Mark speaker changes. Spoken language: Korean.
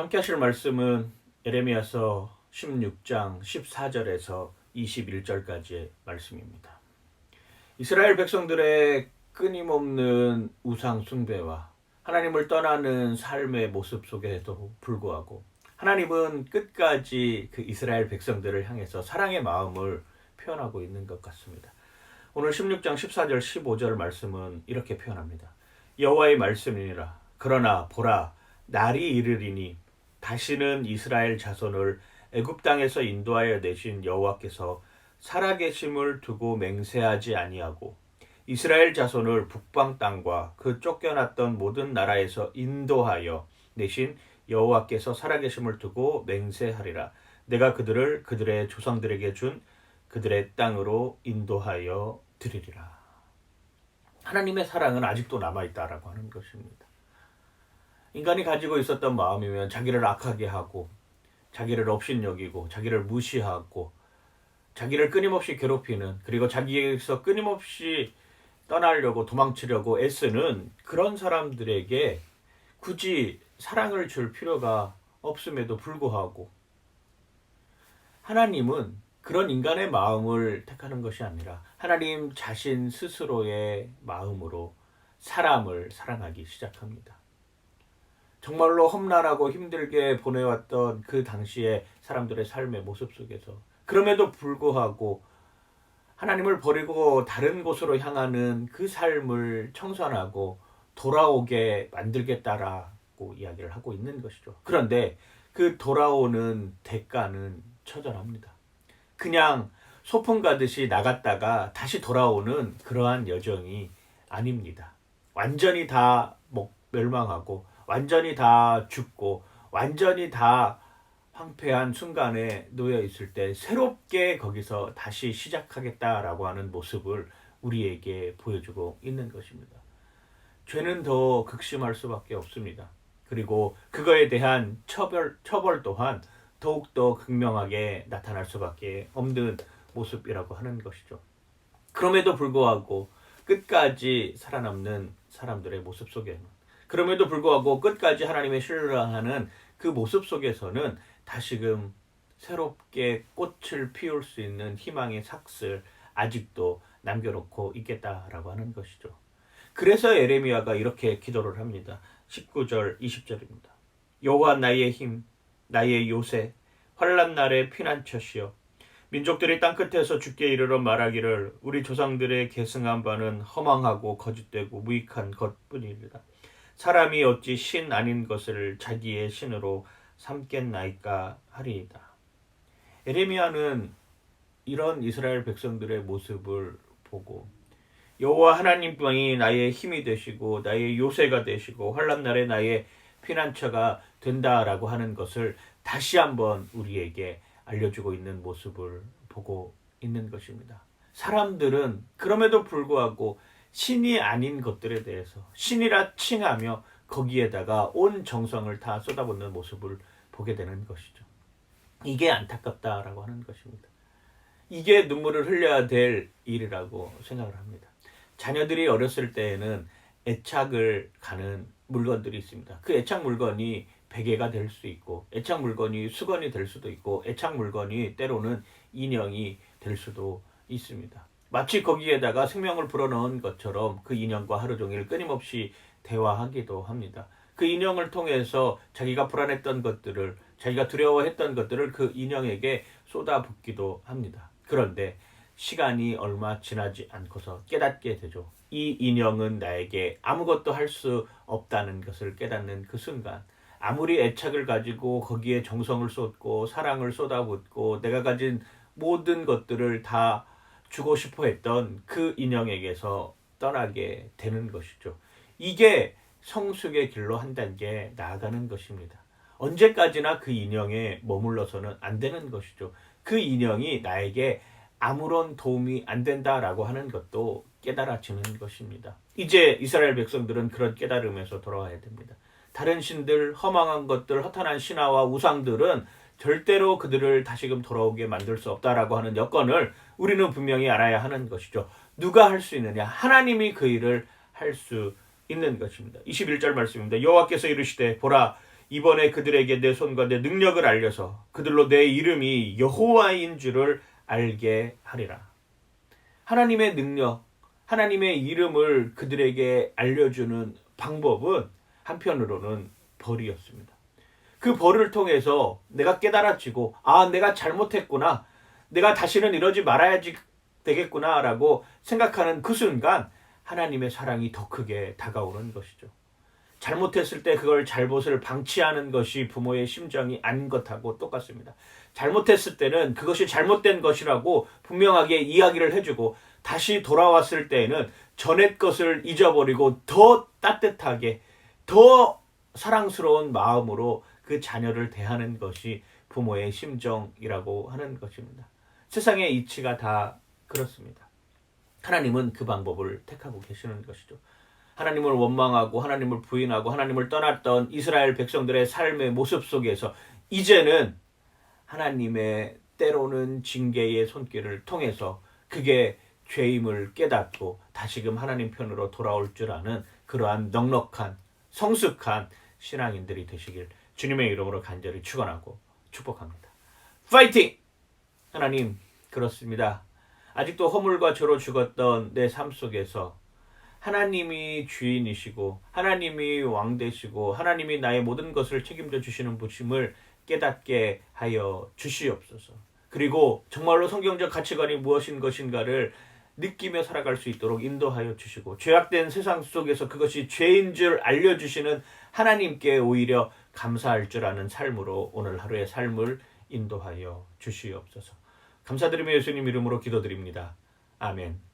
Speaker 1: 함께 하실 말씀은 예레미야서 16장 14절에서 21절까지의 말씀입니다. 이스라엘 백성들의 끊임없는 우상 숭배와 하나님을 떠나는 삶의 모습 속에도 불구하고 하나님은 끝까지 그 이스라엘 백성들을 향해서 사랑의 마음을 표현하고 있는 것 같습니다. 오늘 16장 14절 15절 말씀은 이렇게 표현합니다. 여호와의 말씀이니라. 그러나 보라, 날이 이르리니 다시는 이스라엘 자손을 애굽 땅에서 인도하여 내신 여호와께서 살아계심을 두고 맹세하지 아니하고 이스라엘 자손을 북방 땅과 그 쫓겨났던 모든 나라에서 인도하여 내신 여호와께서 살아계심을 두고 맹세하리라. 내가 그들을 그들의 조상들에게 준 그들의 땅으로 인도하여 드리리라. 하나님의 사랑은 아직도 남아있다라고 하는 것입니다. 인간이 가지고 있었던 마음이면 자기를 악하게 하고 자기를 업신여기고 자기를 무시하고 자기를 끊임없이 괴롭히는, 그리고 자기에게서 끊임없이 떠나려고 도망치려고 애쓰는 그런 사람들에게 굳이 사랑을 줄 필요가 없음에도 불구하고 하나님은 그런 인간의 마음을 택하는 것이 아니라 하나님 자신 스스로의 마음으로 사람을 사랑하기 시작합니다. 정말로 험난하고 힘들게 보내왔던 그 당시의 사람들의 삶의 모습 속에서 그럼에도 불구하고 하나님을 버리고 다른 곳으로 향하는 그 삶을 청산하고 돌아오게 만들겠다라고 이야기를 하고 있는 것이죠. 그런데 그 돌아오는 대가는 처절합니다. 그냥 소풍 가듯이 나갔다가 다시 돌아오는 그러한 여정이 아닙니다. 완전히 다 멸망하고 완전히 다 죽고 완전히 다 황폐한 순간에 놓여 있을 때 새롭게 거기서 다시 시작하겠다라고 하는 모습을 우리에게 보여주고 있는 것입니다. 죄는 더 극심할 수밖에 없습니다. 그리고 그거에 대한 처벌 또한 더욱더 극명하게 나타날 수밖에 없는 모습이라고 하는 것이죠. 그럼에도 불구하고 끝까지 살아남는 사람들의 모습 속에는, 그럼에도 불구하고 끝까지 하나님의 신뢰하는 그 모습 속에서는 다시금 새롭게 꽃을 피울 수 있는 희망의 삭슬 아직도 남겨놓고 있겠다라고 하는 것이죠. 그래서 예레미야가 이렇게 기도를 합니다. 19절 20절입니다. 여호와 나의 힘, 나의 요새, 환난 날의 피난처시여, 민족들이 땅끝에서 주께 이르러 말하기를 우리 조상들의 계승한 바는 허망하고 거짓되고 무익한 것뿐이니라. 사람이 어찌 신 아닌 것을 자기의 신으로 삼겠나이까 하리이다. 예레미야는 이런 이스라엘 백성들의 모습을 보고 여호와 하나님만이 나의 힘이 되시고 나의 요새가 되시고 환난 날에 나의 피난처가 된다라고 하는 것을 다시 한번 우리에게 알려주고 있는 모습을 보고 있는 것입니다. 사람들은 그럼에도 불구하고 신이 아닌 것들에 대해서 신이라 칭하며 거기에다가 온 정성을 다 쏟아붓는 모습을 보게 되는 것이죠. 이게 안타깝다라고 하는 것입니다. 이게 눈물을 흘려야 될 일이라고 생각을 합니다. 자녀들이 어렸을 때에는 애착을 가는 물건들이 있습니다. 그 애착 물건이 베개가 될 수 있고 애착 물건이 수건이 될 수도 있고 애착 물건이 때로는 인형이 될 수도 있습니다. 마치 거기에다가 생명을 불어넣은 것처럼 그 인형과 하루 종일 끊임없이 대화하기도 합니다. 그 인형을 통해서 자기가 불안했던 것들을, 자기가 두려워했던 것들을 그 인형에게 쏟아붓기도 합니다. 그런데 시간이 얼마 지나지 않고서 깨닫게 되죠. 이 인형은 나에게 아무것도 할 수 없다는 것을 깨닫는 그 순간, 아무리 애착을 가지고 거기에 정성을 쏟고 사랑을 쏟아붓고 내가 가진 모든 것들을 다 주고 싶어 했던 그 인형에게서 떠나게 되는 것이죠. 이게 성숙의 길로 한 단계 나아가는 것입니다. 언제까지나 그 인형에 머물러서는 안 되는 것이죠. 그 인형이 나에게 아무런 도움이 안 된다라고 하는 것도 깨달아지는 것입니다. 이제 이스라엘 백성들은 그런 깨달음에서 돌아와야 됩니다. 다른 신들, 허망한 것들, 허탄한 신화와 우상들은 절대로 그들을 다시금 돌아오게 만들 수 없다라고 하는 여건을 우리는 분명히 알아야 하는 것이죠. 누가 할 수 있느냐? 하나님이 그 일을 할 수 있는 것입니다. 21절 말씀입니다. 여호와께서 이르시되 보라, 이번에 그들에게 내 손과 내 능력을 알려서 그들로 내 이름이 여호와인 줄을 알게 하리라. 하나님의 능력, 하나님의 이름을 그들에게 알려주는 방법은 한편으로는 벌이었습니다. 그 벌을 통해서 내가 깨달아지고 내가 잘못했구나. 내가 다시는 이러지 말아야지 되겠구나 라고 생각하는 그 순간 하나님의 사랑이 더 크게 다가오는 것이죠. 잘못했을 때 그걸 잘못을 방치하는 것이 부모의 심정이 아닌 것하고 똑같습니다. 잘못했을 때는 그것이 잘못된 것이라고 분명하게 이야기를 해주고 다시 돌아왔을 때에는 전의 것을 잊어버리고 더 따뜻하게 더 사랑스러운 마음으로 그 자녀를 대하는 것이 부모의 심정이라고 하는 것입니다. 세상의 이치가 다 그렇습니다. 하나님은 그 방법을 택하고 계시는 것이죠. 하나님을 원망하고 하나님을 부인하고 하나님을 떠났던 이스라엘 백성들의 삶의 모습 속에서 이제는 하나님의 때로는 징계의 손길을 통해서 그게 죄임을 깨닫고 다시금 하나님 편으로 돌아올 줄 아는 그러한 넉넉한 성숙한 신앙인들이 되시길 주님의 이름으로 간절히 축원하고 축복합니다. 파이팅! 하나님, 그렇습니다. 아직도 허물과 죄로 죽었던 내 삶 속에서 하나님이 주인이시고 하나님이 왕 되시고 하나님이 나의 모든 것을 책임져 주시는 분임을 깨닫게 하여 주시옵소서. 그리고 정말로 성경적 가치관이 무엇인 것인가를 느끼며 살아갈 수 있도록 인도하여 주시고 죄악된 세상 속에서 그것이 죄인 줄 알려주시는 하나님께 오히려 감사할 줄 아는 삶으로 오늘 하루의 삶을 인도하여 주시옵소서. 감사드리며 예수님 이름으로 기도드립니다. 아멘.